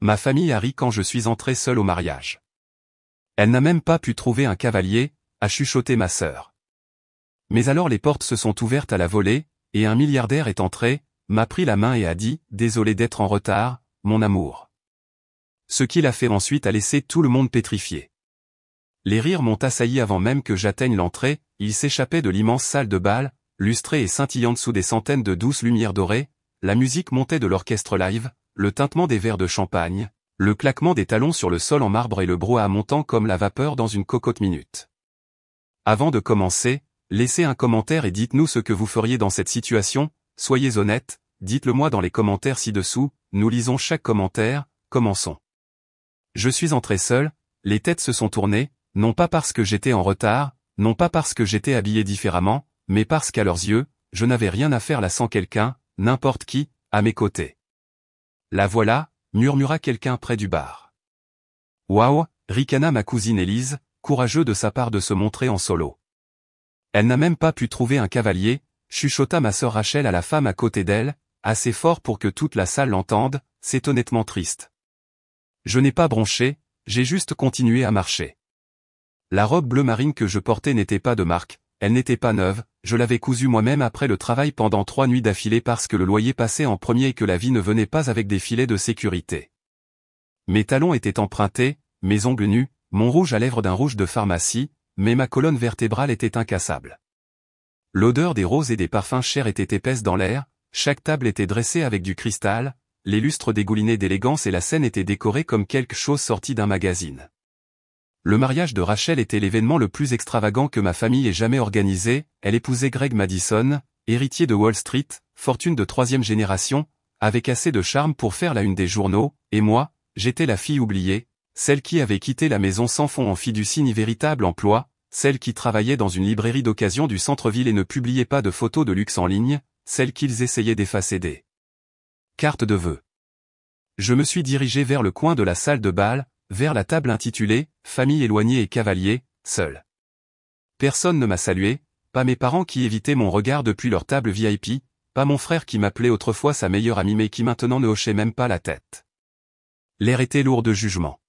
Ma famille a ri quand je suis entré seul au mariage. Elle n'a même pas pu trouver un cavalier, a chuchoté ma sœur. Mais alors les portes se sont ouvertes à la volée, et un milliardaire est entré, m'a pris la main et a dit « Désolé d'être en retard, mon amour ». Ce qu'il a fait ensuite a laissé tout le monde pétrifié. Les rires m'ont assailli avant même que j'atteigne l'entrée, ils s'échappaient de l'immense salle de bal, lustrée et scintillante sous des centaines de douces lumières dorées, la musique montait de l'orchestre live, le tintement des verres de champagne, le claquement des talons sur le sol en marbre et le brouhaha montant comme la vapeur dans une cocotte minute. Avant de commencer, laissez un commentaire et dites-nous ce que vous feriez dans cette situation, soyez honnêtes, dites-le moi dans les commentaires ci-dessous, nous lisons chaque commentaire, commençons. Je suis entré seul, les têtes se sont tournées, non pas parce que j'étais en retard, non pas parce que j'étais habillé différemment, mais parce qu'à leurs yeux, je n'avais rien à faire là sans quelqu'un, n'importe qui, à mes côtés. La voilà, murmura quelqu'un près du bar. Waouh, ricana ma cousine Élise, courageux de sa part de se montrer en solo. Elle n'a même pas pu trouver un cavalier, chuchota ma sœur Rachel à la femme à côté d'elle, assez fort pour que toute la salle l'entende, c'est honnêtement triste. Je n'ai pas bronché, j'ai juste continué à marcher. La robe bleu marine que je portais n'était pas de marque, elle n'était pas neuve, je l'avais cousue moi-même après le travail pendant 3 nuits d'affilée parce que le loyer passait en premier et que la vie ne venait pas avec des filets de sécurité. Mes talons étaient empruntés, mes ongles nus, mon rouge à lèvres d'un rouge de pharmacie, mais ma colonne vertébrale était incassable. L'odeur des roses et des parfums chers était épaisse dans l'air, chaque table était dressée avec du cristal, les lustres dégoulinaient d'élégance et la scène était décorée comme quelque chose sorti d'un magazine. Le mariage de Rachel était l'événement le plus extravagant que ma famille ait jamais organisé, elle épousait Greg Madison, héritier de Wall Street, fortune de 3e génération, avec assez de charme pour faire la une des journaux, et moi, j'étais la fille oubliée, celle qui avait quitté la maison sans fond en fiducie ni véritable emploi, celle qui travaillait dans une librairie d'occasion du centre-ville et ne publiait pas de photos de luxe en ligne, celle qu'ils essayaient d'effacer des cartes de vœux. Je me suis dirigé vers le coin de la salle de bal, vers la table intitulée « Famille éloignée et cavalier, seul ». Personne ne m'a salué, pas mes parents qui évitaient mon regard depuis leur table VIP, pas mon frère qui m'appelait autrefois sa meilleure amie mais qui maintenant ne hochait même pas la tête. L'air était lourd de jugement.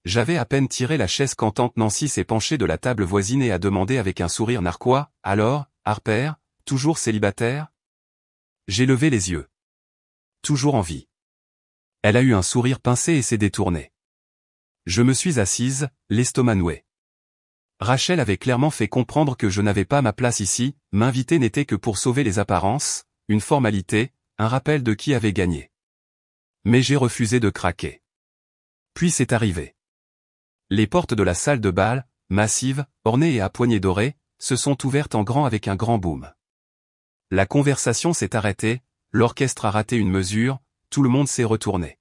J'avais à peine tiré la chaise quand tante Nancy s'est penchée de la table voisine et a demandé avec un sourire narquois « Alors, Harper, toujours célibataire ?» J'ai levé les yeux. Toujours en vie. Elle a eu un sourire pincé et s'est détournée. Je me suis assise, l'estomac noué. Rachel avait clairement fait comprendre que je n'avais pas ma place ici, m'inviter n'était que pour sauver les apparences, une formalité, un rappel de qui avait gagné. Mais j'ai refusé de craquer. Puis c'est arrivé. Les portes de la salle de bal, massives, ornées et à poignées dorées, se sont ouvertes en grand avec un grand boom. La conversation s'est arrêtée, l'orchestre a raté une mesure, tout le monde s'est retourné.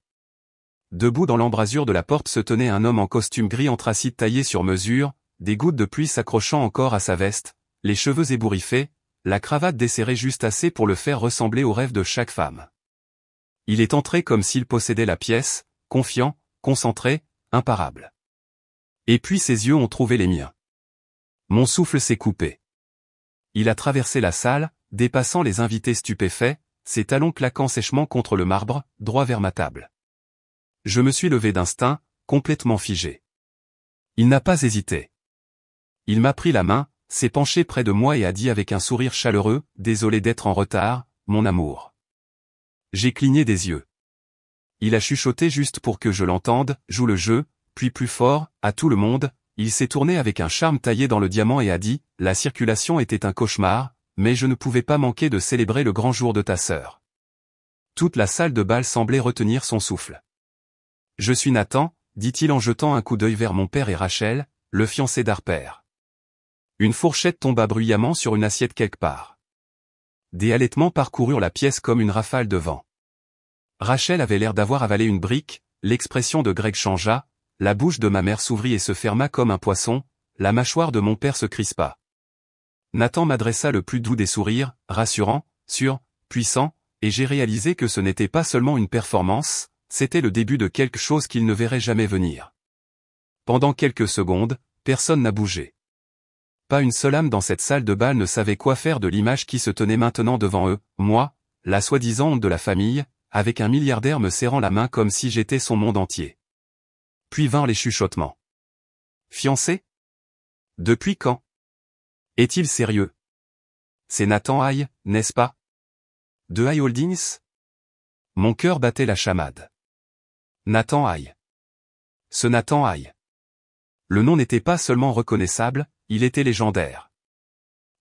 Debout dans l'embrasure de la porte se tenait un homme en costume gris anthracite taillé sur mesure, des gouttes de pluie s'accrochant encore à sa veste, les cheveux ébouriffés, la cravate desserrée juste assez pour le faire ressembler au rêve de chaque femme. Il est entré comme s'il possédait la pièce, confiant, concentré, imparable. Et puis ses yeux ont trouvé les miens. Mon souffle s'est coupé. Il a traversé la salle, dépassant les invités stupéfaits, ses talons claquant sèchement contre le marbre, droit vers ma table. Je me suis levé d'instinct, complètement figé. Il n'a pas hésité. Il m'a pris la main, s'est penché près de moi et a dit avec un sourire chaleureux, « Désolé d'être en retard, mon amour. » J'ai cligné des yeux. Il a chuchoté juste pour que je l'entende, « Joue le jeu », puis plus fort, à tout le monde, il s'est tourné avec un charme taillé dans le diamant et a dit, « La circulation était un cauchemar, mais je ne pouvais pas manquer de célébrer le grand jour de ta sœur. » Toute la salle de bal semblait retenir son souffle. « Je suis Nathan, » dit-il en jetant un coup d'œil vers mon père et Rachel, le fiancé d'Harper. Une fourchette tomba bruyamment sur une assiette quelque part. Des halètements parcoururent la pièce comme une rafale de vent. Rachel avait l'air d'avoir avalé une brique, l'expression de Greg changea, la bouche de ma mère s'ouvrit et se ferma comme un poisson, la mâchoire de mon père se crispa. Nathan m'adressa le plus doux des sourires, rassurant, sûr, puissant, et j'ai réalisé que ce n'était pas seulement une performance, c'était le début de quelque chose qu'il ne verrait jamais venir. Pendant quelques secondes, personne n'a bougé. Pas une seule âme dans cette salle de bal ne savait quoi faire de l'image qui se tenait maintenant devant eux, moi, la soi-disant honte de la famille, avec un milliardaire me serrant la main comme si j'étais son monde entier. Puis vinrent les chuchotements. Fiancé? Depuis quand? Est-il sérieux? C'est Nathan Hay, n'est-ce pas? De Hay Holdings? Mon cœur battait la chamade. Nathan Hay. Ce Nathan Hay. Le nom n'était pas seulement reconnaissable, il était légendaire.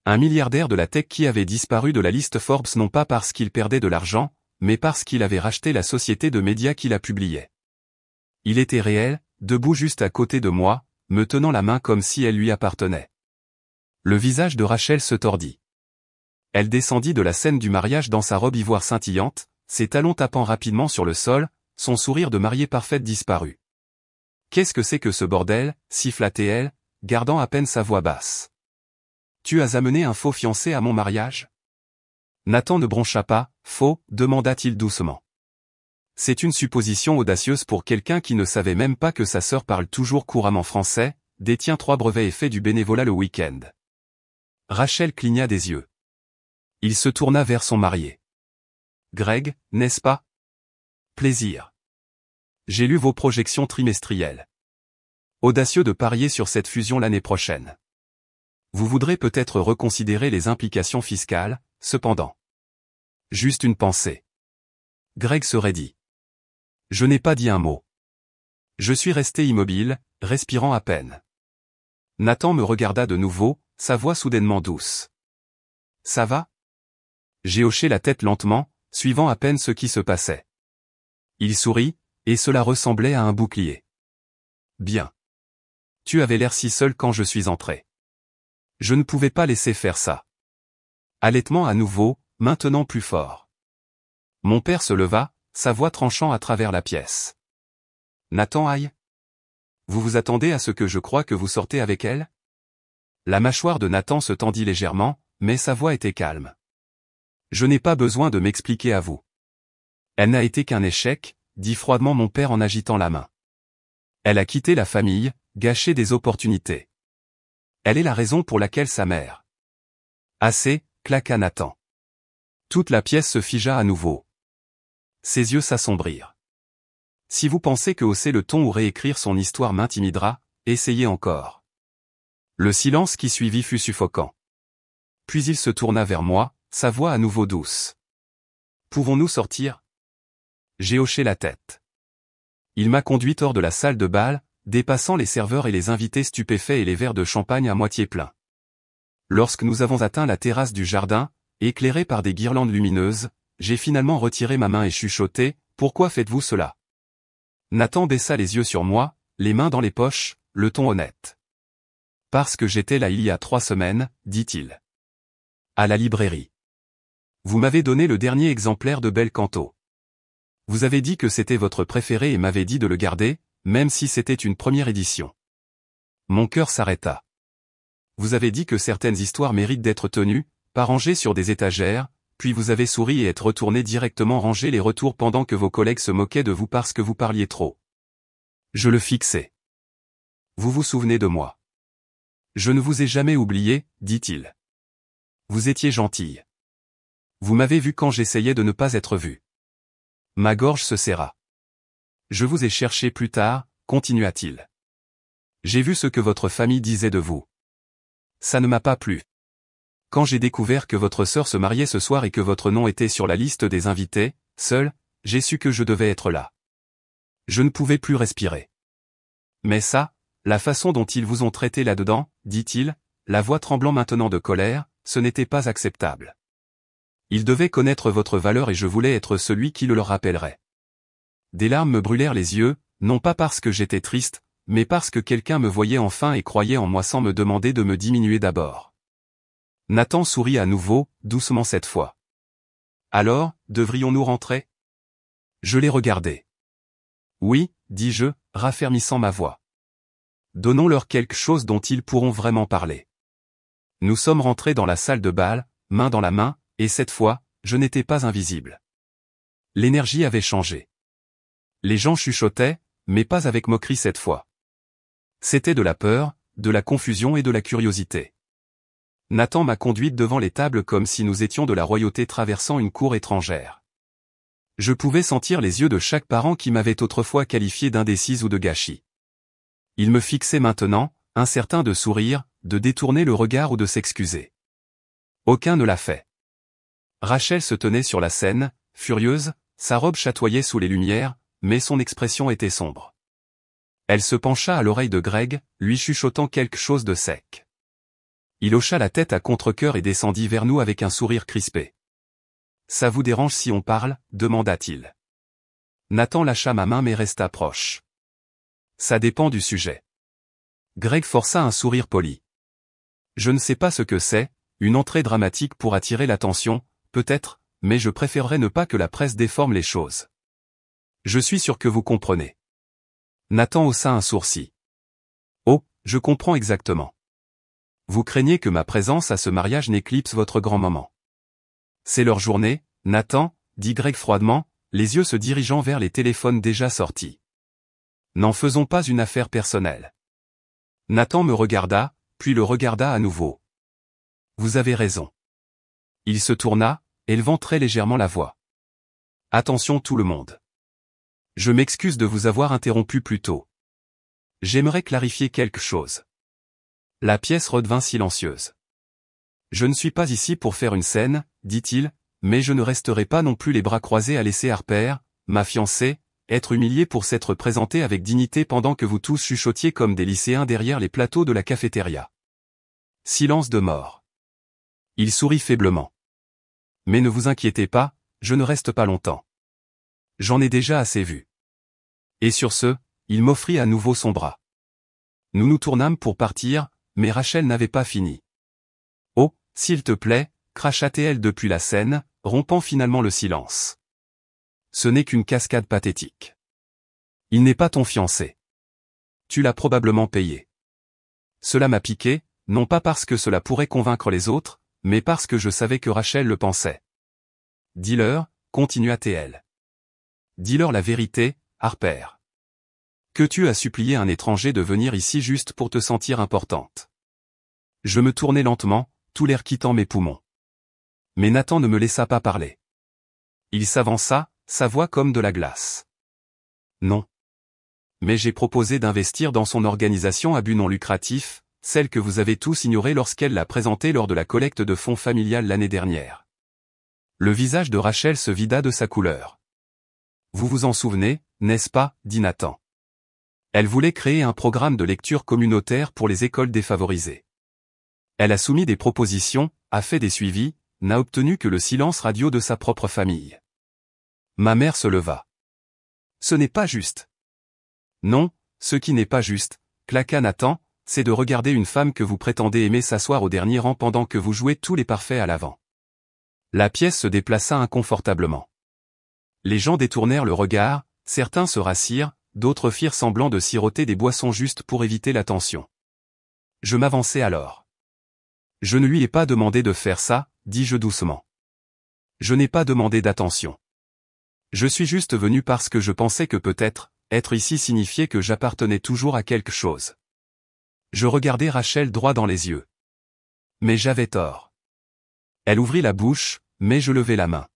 Un milliardaire de la tech qui avait disparu de la liste Forbes non pas parce qu'il perdait de l'argent, mais parce qu'il avait racheté la société de médias qui la publiait. Il était réel, debout juste à côté de moi, me tenant la main comme si elle lui appartenait. Le visage de Rachel se tordit. Elle descendit de la scène du mariage dans sa robe ivoire scintillante, ses talons tapant rapidement sur le sol, son sourire de mariée parfaite disparut. Qu'est-ce que c'est que ce bordel, siffla-t-elle, gardant à peine sa voix basse. Tu as amené un faux fiancé à mon mariage? Nathan ne broncha pas, faux, demanda-t-il doucement. C'est une supposition audacieuse pour quelqu'un qui ne savait même pas que sa sœur parle toujours couramment français, détient 3 brevets et fait du bénévolat le week-end. Rachel cligna des yeux. Il se tourna vers son marié. Greg, n'est-ce pas? Plaisir. J'ai lu vos projections trimestrielles. Audacieux de parier sur cette fusion l'année prochaine. Vous voudrez peut-être reconsidérer les implications fiscales, cependant. Juste une pensée. Greg se raidit. Je n'ai pas dit un mot. Je suis resté immobile, respirant à peine. Nathan me regarda de nouveau, sa voix soudainement douce. Ça va? J'ai hoché la tête lentement, suivant à peine ce qui se passait. Il sourit, et cela ressemblait à un bouclier. Bien. Tu avais l'air si seul quand je suis entré. Je ne pouvais pas laisser faire ça. Halètement à nouveau, maintenant plus fort. Mon père se leva, sa voix tranchant à travers la pièce. Nathan Hay? Vous vous attendez à ce que je croie que vous sortez avec elle? La mâchoire de Nathan se tendit légèrement, mais sa voix était calme. Je n'ai pas besoin de m'expliquer à vous. Elle n'a été qu'un échec, dit froidement mon père en agitant la main. Elle a quitté la famille, gâché des opportunités. Elle est la raison pour laquelle sa mère. Assez, claqua Nathan. Toute la pièce se figea à nouveau. Ses yeux s'assombrirent. Si vous pensez que hausser le ton ou réécrire son histoire m'intimidera, essayez encore. Le silence qui suivit fut suffocant. Puis il se tourna vers moi, sa voix à nouveau douce. Pouvons-nous sortir? J'ai hoché la tête. Il m'a conduit hors de la salle de bal, dépassant les serveurs et les invités stupéfaits et les verres de champagne à moitié pleins. Lorsque nous avons atteint la terrasse du jardin, éclairée par des guirlandes lumineuses, j'ai finalement retiré ma main et chuchoté, « Pourquoi faites-vous cela ?» Nathan baissa les yeux sur moi, les mains dans les poches, le ton honnête. « Parce que j'étais là il y a 3 semaines, dit-il. À la librairie. Vous m'avez donné le dernier exemplaire de Bel Canto. Vous avez dit que c'était votre préféré et m'avez dit de le garder, même si c'était une première édition. Mon cœur s'arrêta. Vous avez dit que certaines histoires méritent d'être tenues, pas rangées sur des étagères, puis vous avez souri et êtes retourné directement ranger les retours pendant que vos collègues se moquaient de vous parce que vous parliez trop. Je le fixais. Vous vous souvenez de moi. Je ne vous ai jamais oublié, dit-il. Vous étiez gentille. Vous m'avez vu quand j'essayais de ne pas être vu. Ma gorge se serra. Je vous ai cherché plus tard, continua-t-il. J'ai vu ce que votre famille disait de vous. Ça ne m'a pas plu. Quand j'ai découvert que votre sœur se mariait ce soir et que votre nom était sur la liste des invités, seul, j'ai su que je devais être là. Je ne pouvais plus respirer. Mais ça, la façon dont ils vous ont traité là-dedans, dit-il, la voix tremblant maintenant de colère, ce n'était pas acceptable. Ils devaient connaître votre valeur et je voulais être celui qui le leur rappellerait. Des larmes me brûlèrent les yeux, non pas parce que j'étais triste, mais parce que quelqu'un me voyait enfin et croyait en moi sans me demander de me diminuer d'abord. Nathan sourit à nouveau, doucement cette fois. Alors, devrions-nous rentrer? Je l'ai regardé. Oui, dis-je, raffermissant ma voix. Donnons-leur quelque chose dont ils pourront vraiment parler. Nous sommes rentrés dans la salle de bal, main dans la main, et cette fois, je n'étais pas invisible. L'énergie avait changé. Les gens chuchotaient, mais pas avec moquerie cette fois. C'était de la peur, de la confusion et de la curiosité. Nathan m'a conduite devant les tables comme si nous étions de la royauté traversant une cour étrangère. Je pouvais sentir les yeux de chaque parent qui m'avait autrefois qualifié d'indécise ou de gâchis. Ils me fixaient maintenant, incertain de sourire, de détourner le regard ou de s'excuser. Aucun ne l'a fait. Rachel se tenait sur la scène, furieuse, sa robe chatoyait sous les lumières, mais son expression était sombre. Elle se pencha à l'oreille de Greg, lui chuchotant quelque chose de sec. Il hocha la tête à contre-cœur et descendit vers nous avec un sourire crispé. « Ça vous dérange si on parle ?» demanda-t-il. Nathan lâcha ma main mais resta proche. « Ça dépend du sujet. » Greg força un sourire poli. « Je ne sais pas ce que c'est, une entrée dramatique pour attirer l'attention, peut-être, mais je préférerais ne pas que la presse déforme les choses. Je suis sûr que vous comprenez. » Nathan haussa un sourcil. « Oh, je comprends exactement. Vous craignez que ma présence à ce mariage n'éclipse votre grand moment. » « C'est leur journée, Nathan, dit Greg froidement, les yeux se dirigeant vers les téléphones déjà sortis. N'en faisons pas une affaire personnelle. Nathan me regarda, puis le regarda à nouveau. Vous avez raison. Il se tourna, élevant très légèrement la voix. Attention tout le monde. Je m'excuse de vous avoir interrompu plus tôt. J'aimerais clarifier quelque chose. La pièce redevint silencieuse. Je ne suis pas ici pour faire une scène, dit-il, mais je ne resterai pas non plus les bras croisés à laisser Harper, ma fiancée, être humiliée pour s'être présentée avec dignité pendant que vous tous chuchotiez comme des lycéens derrière les plateaux de la cafétéria. Silence de mort. Il sourit faiblement. Mais ne vous inquiétez pas, je ne reste pas longtemps. J'en ai déjà assez vu. Et sur ce, il m'offrit à nouveau son bras. Nous nous tournâmes pour partir, mais Rachel n'avait pas fini. Oh, s'il te plaît, cracha-t-elle depuis la scène, rompant finalement le silence. Ce n'est qu'une cascade pathétique. Il n'est pas ton fiancé. Tu l'as probablement payé. Cela m'a piqué, non pas parce que cela pourrait convaincre les autres, mais parce que je savais que Rachel le pensait. Dis-leur, continua-t-elle. Dis-leur la vérité, Harper. Que tu as supplié un étranger de venir ici juste pour te sentir importante. Je me tournai lentement, tout l'air quittant mes poumons. Mais Nathan ne me laissa pas parler. Il s'avança, sa voix comme de la glace. Non. Mais j'ai proposé d'investir dans son organisation à but non lucratif, celle que vous avez tous ignorée lorsqu'elle l'a présentée lors de la collecte de fonds familiale l'année dernière. Le visage de Rachel se vida de sa couleur. Vous vous en souvenez, n'est-ce pas, dit Nathan. Elle voulait créer un programme de lecture communautaire pour les écoles défavorisées. Elle a soumis des propositions, a fait des suivis, n'a obtenu que le silence radio de sa propre famille. Ma mère se leva. Ce n'est pas juste. Non, ce qui n'est pas juste, claqua Nathan, c'est de regarder une femme que vous prétendez aimer s'asseoir au dernier rang pendant que vous jouez tous les parfaits à l'avant. La pièce se déplaça inconfortablement. Les gens détournèrent le regard, certains se rassirent, d'autres firent semblant de siroter des boissons juste pour éviter l'attention. Je m'avançai alors. Je ne lui ai pas demandé de faire ça, dis-je doucement. Je n'ai pas demandé d'attention. Je suis juste venu parce que je pensais que peut-être, être ici signifiait que j'appartenais toujours à quelque chose. Je regardai Rachel droit dans les yeux. Mais j'avais tort. Elle ouvrit la bouche, mais je levai la main.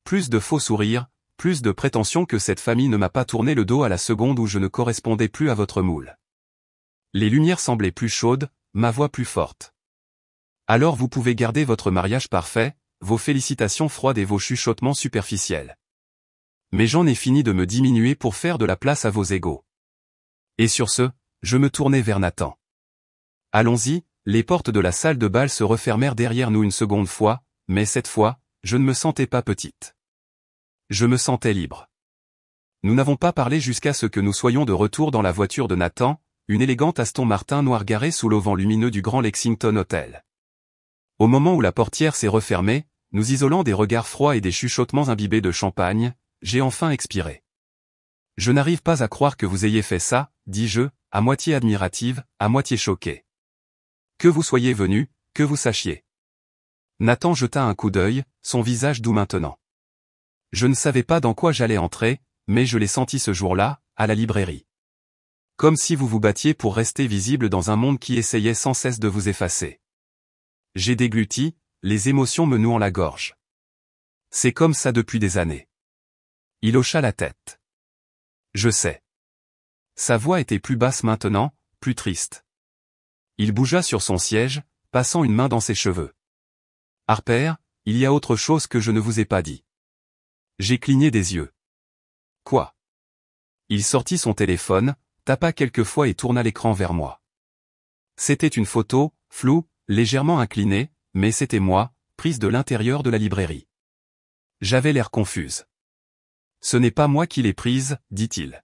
Plus de faux sourires, plus de prétention que cette famille ne m'a pas tourné le dos à la seconde où je ne correspondais plus à votre moule. Les lumières semblaient plus chaudes, ma voix plus forte. Alors vous pouvez garder votre mariage parfait, vos félicitations froides et vos chuchotements superficiels. Mais j'en ai fini de me diminuer pour faire de la place à vos égaux. Et sur ce, je me tournai vers Nathan. Allons-y, les portes de la salle de bal se refermèrent derrière nous une seconde fois, mais cette fois, je ne me sentais pas petite. Je me sentais libre. Nous n'avons pas parlé jusqu'à ce que nous soyons de retour dans la voiture de Nathan, une élégante Aston Martin noire garée sous l'auvent lumineux du Grand Lexington Hotel. Au moment où la portière s'est refermée, nous isolant des regards froids et des chuchotements imbibés de champagne, j'ai enfin expiré. Je n'arrive pas à croire que vous ayez fait ça, dis-je, à moitié admirative, à moitié choquée. Que vous soyez venu, que vous sachiez. Nathan jeta un coup d'œil, son visage doux maintenant. Je ne savais pas dans quoi j'allais entrer, mais je l'ai senti ce jour-là, à la librairie. Comme si vous vous battiez pour rester visible dans un monde qui essayait sans cesse de vous effacer. J'ai dégluti, les émotions me nouant la gorge. C'est comme ça depuis des années. Il hocha la tête. Je sais. Sa voix était plus basse maintenant, plus triste. Il bougea sur son siège, passant une main dans ses cheveux. Harper, il y a autre chose que je ne vous ai pas dit. J'ai cligné des yeux. Quoi? Il sortit son téléphone, tapa quelques fois et tourna l'écran vers moi. C'était une photo, floue, légèrement inclinée, mais c'était moi, prise de l'intérieur de la librairie. J'avais l'air confuse. Ce n'est pas moi qui l'ai prise, dit-il.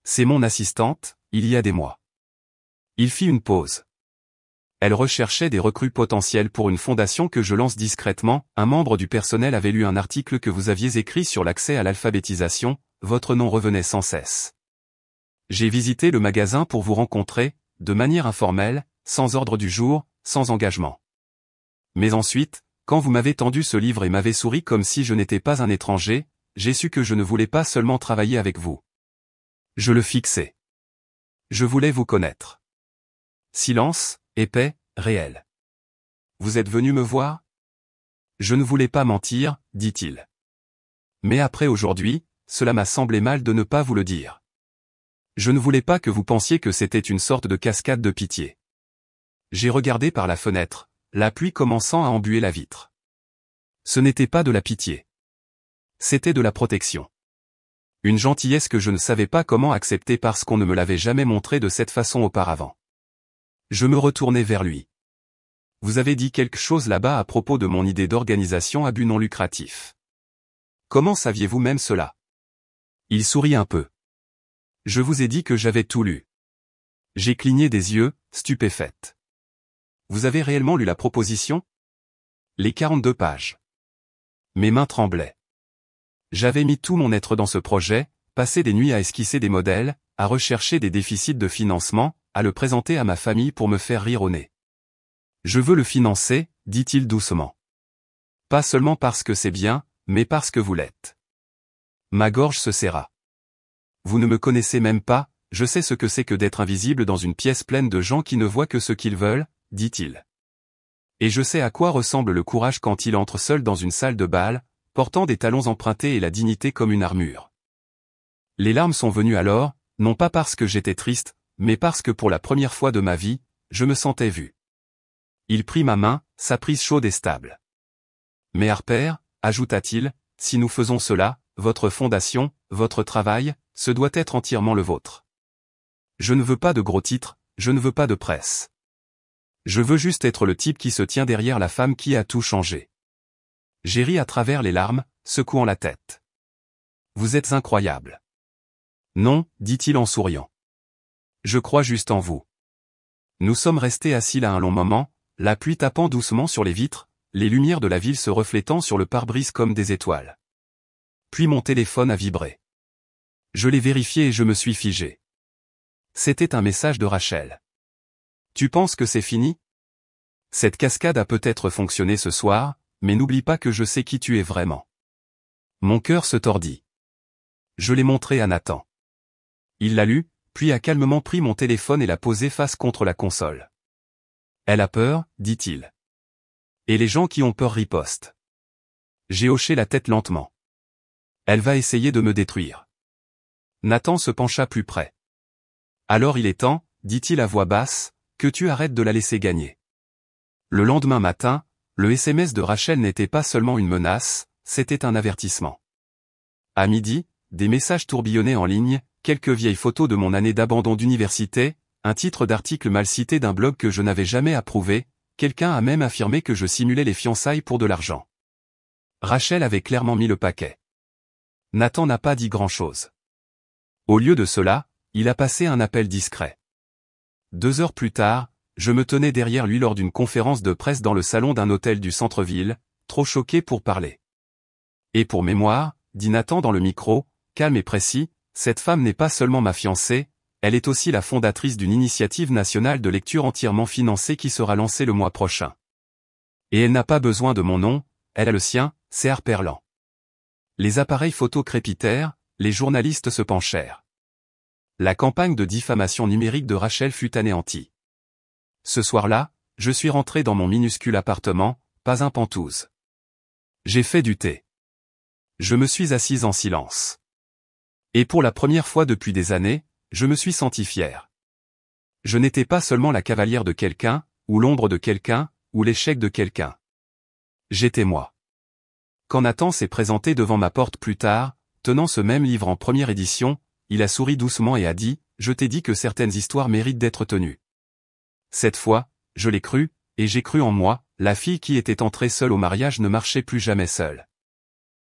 C'est mon assistante, il y a des mois. Il fit une pause. Elle recherchait des recrues potentielles pour une fondation que je lance discrètement. Un membre du personnel avait lu un article que vous aviez écrit sur l'accès à l'alphabétisation, votre nom revenait sans cesse. J'ai visité le magasin pour vous rencontrer, de manière informelle, sans ordre du jour, sans engagement. Mais ensuite, quand vous m'avez tendu ce livre et m'avez souri comme si je n'étais pas un étranger, j'ai su que je ne voulais pas seulement travailler avec vous. Je le fixais. Je voulais vous connaître. Silence, épais, réel. Vous êtes venu me voir? Je ne voulais pas mentir, dit-il. Mais après aujourd'hui, cela m'a semblé mal de ne pas vous le dire. Je ne voulais pas que vous pensiez que c'était une sorte de cascade de pitié. J'ai regardé par la fenêtre, la pluie commençant à embuer la vitre. Ce n'était pas de la pitié. C'était de la protection. Une gentillesse que je ne savais pas comment accepter parce qu'on ne me l'avait jamais montrée de cette façon auparavant. Je me retournai vers lui. Vous avez dit quelque chose là-bas à propos de mon idée d'organisation à but non lucratif. Comment saviez-vous même cela? Il sourit un peu. Je vous ai dit que j'avais tout lu. J'ai cligné des yeux, stupéfaite. Vous avez réellement lu la proposition? Les 42 pages. Mes mains tremblaient. J'avais mis tout mon être dans ce projet, passé des nuits à esquisser des modèles, à rechercher des déficits de financement, à le présenter à ma famille pour me faire rire au nez. Je veux le financer, dit-il doucement. Pas seulement parce que c'est bien, mais parce que vous l'êtes. Ma gorge se serra. Vous ne me connaissez même pas, je sais ce que c'est que d'être invisible dans une pièce pleine de gens qui ne voient que ce qu'ils veulent, dit-il. Et je sais à quoi ressemble le courage quand il entre seul dans une salle de bal, portant des talons empruntés et la dignité comme une armure. Les larmes sont venues alors, non pas parce que j'étais triste, mais parce que pour la première fois de ma vie, je me sentais vu. Il prit ma main, sa prise chaude et stable. Mais Harper, ajouta-t-il, si nous faisons cela, votre fondation, votre travail, ce doit être entièrement le vôtre. Je ne veux pas de gros titres, je ne veux pas de presse. Je veux juste être le type qui se tient derrière la femme qui a tout changé. J'ai ri à travers les larmes, secouant la tête. Vous êtes incroyable. Non, dit-il en souriant. Je crois juste en vous. Nous sommes restés assis là un long moment, la pluie tapant doucement sur les vitres, les lumières de la ville se reflétant sur le pare-brise comme des étoiles. Puis mon téléphone a vibré. Je l'ai vérifié et je me suis figé. C'était un message de Rachel. Tu penses que c'est fini? Cette cascade a peut-être fonctionné ce soir, mais n'oublie pas que je sais qui tu es vraiment. Mon cœur se tordit. Je l'ai montré à Nathan. Il l'a lu, puis a calmement pris mon téléphone et l'a posé face contre la console. Elle a peur, dit-il. Et les gens qui ont peur ripostent. J'ai hoché la tête lentement. Elle va essayer de me détruire. Nathan se pencha plus près. Alors il est temps, dit-il à voix basse, que tu arrêtes de la laisser gagner. Le lendemain matin, le SMS de Rachel n'était pas seulement une menace, c'était un avertissement. À midi, des messages tourbillonnaient en ligne, quelques vieilles photos de mon année d'abandon d'université, un titre d'article mal cité d'un blog que je n'avais jamais approuvé, quelqu'un a même affirmé que je simulais les fiançailles pour de l'argent. Rachel avait clairement mis le paquet. Nathan n'a pas dit grand-chose. Au lieu de cela, il a passé un appel discret. 2 heures plus tard, je me tenais derrière lui lors d'une conférence de presse dans le salon d'un hôtel du centre-ville, trop choqué pour parler. Et pour mémoire, dit Nathan dans le micro, calme et précis, cette femme n'est pas seulement ma fiancée, elle est aussi la fondatrice d'une initiative nationale de lecture entièrement financée qui sera lancée le mois prochain. Et elle n'a pas besoin de mon nom, elle a le sien, c'est Harperland. Les appareils photo crépitèrent, les journalistes se penchèrent. La campagne de diffamation numérique de Rachel fut anéantie. Ce soir-là, je suis rentré dans mon minuscule appartement, pas un pantouse. J'ai fait du thé. Je me suis assise en silence. Et pour la première fois depuis des années, je me suis senti fier. Je n'étais pas seulement la cavalière de quelqu'un, ou l'ombre de quelqu'un, ou l'échec de quelqu'un. J'étais moi. Quand Nathan s'est présenté devant ma porte plus tard, tenant ce même livre en première édition, il a souri doucement et a dit « Je t'ai dit que certaines histoires méritent d'être tenues. » Cette fois, je l'ai cru, et j'ai cru en moi, la fille qui était entrée seule au mariage ne marchait plus jamais seule.